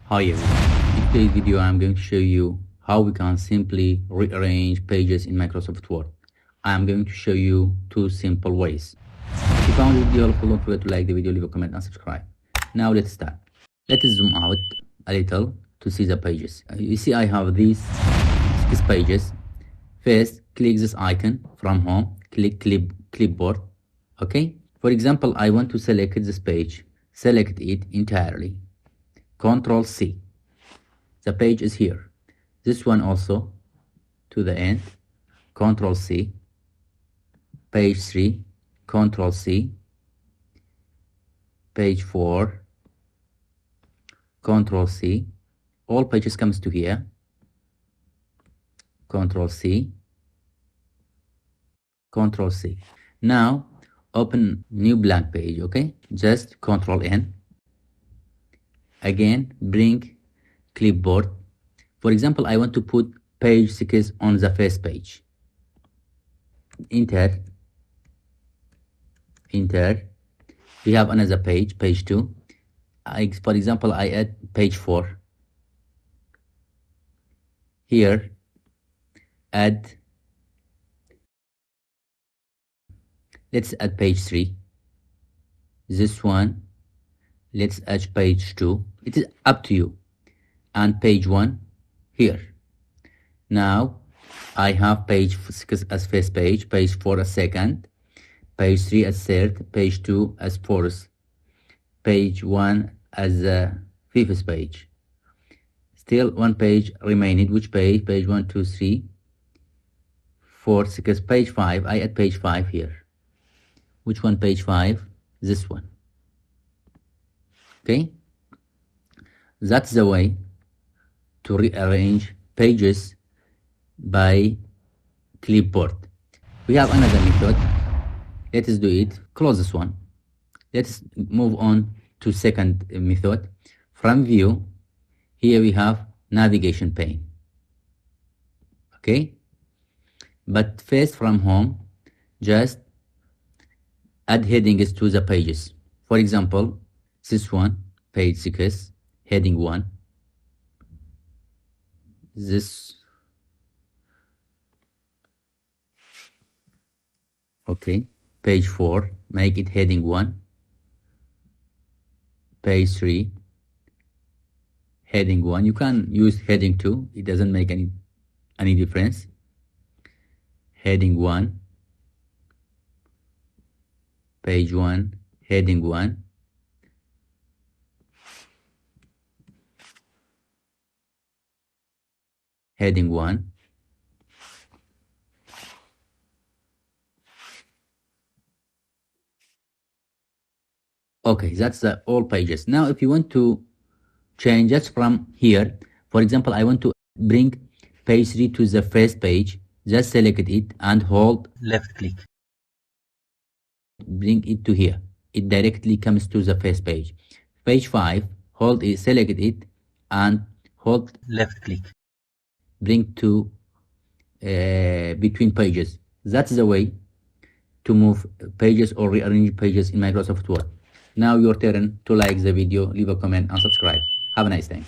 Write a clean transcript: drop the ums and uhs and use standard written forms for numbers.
Hi everyone, in today's video I'm going to show you how we can simply rearrange pages in Microsoft Word. I'm going to show you two simple ways. If you found this video helpful, don't forget to like the video, leave a comment and subscribe. Now let's start. Let's zoom out a little to see the pages. You see I have these 6 pages. First, click this icon from home, click clipboard. Okay, for example, I want to select this page. Select it entirely. Control C. The page is here. This one also to the end. Control C. Page 3. Control C. Page 4. Control C. All pages comes to here. Control C. Control C. Now open new blank page. Okay, just Control N. Again, bring clipboard. For example, I want to put page 6 on the first page. Enter. We have another page, page 2. For example, I add page 4. Here, let's add page 3. This one, let's add page 2. It is up to you. And page 1 here. Now I have page 6 as first page, page 4 as second, page 3 as third, page 2 as fourth, page 1 as the fifth page. Still one page remaining. Which page? Page 1, 2, 3, 4, 6, page 5. I add page 5 here. Which one? Page 5? This one. Okay, that's the way to rearrange pages by clipboard. We have another method. Let us do it. Close this one. Let's move on to second method. From view, here we have navigation pane. Okay, but first from home, just add headings to the pages. For example, this one, page 6, heading 1. This, okay, page 4, make it heading 1. Page 3, heading 1. You can use heading 2, it doesn't make any difference. Heading 1, page 1, heading 1. Heading 1. Okay, that's all pages. Now if you want to change just from here, for example, I want to bring page 3 to the first page, just select it and hold left click. Bring it to here. It directly comes to the first page. Page 5, hold it, select it and hold left click. Bring to between pages. That's the way to move pages or rearrange pages in Microsoft Word. Now your turn to like the video, leave a comment and subscribe. Have a nice day.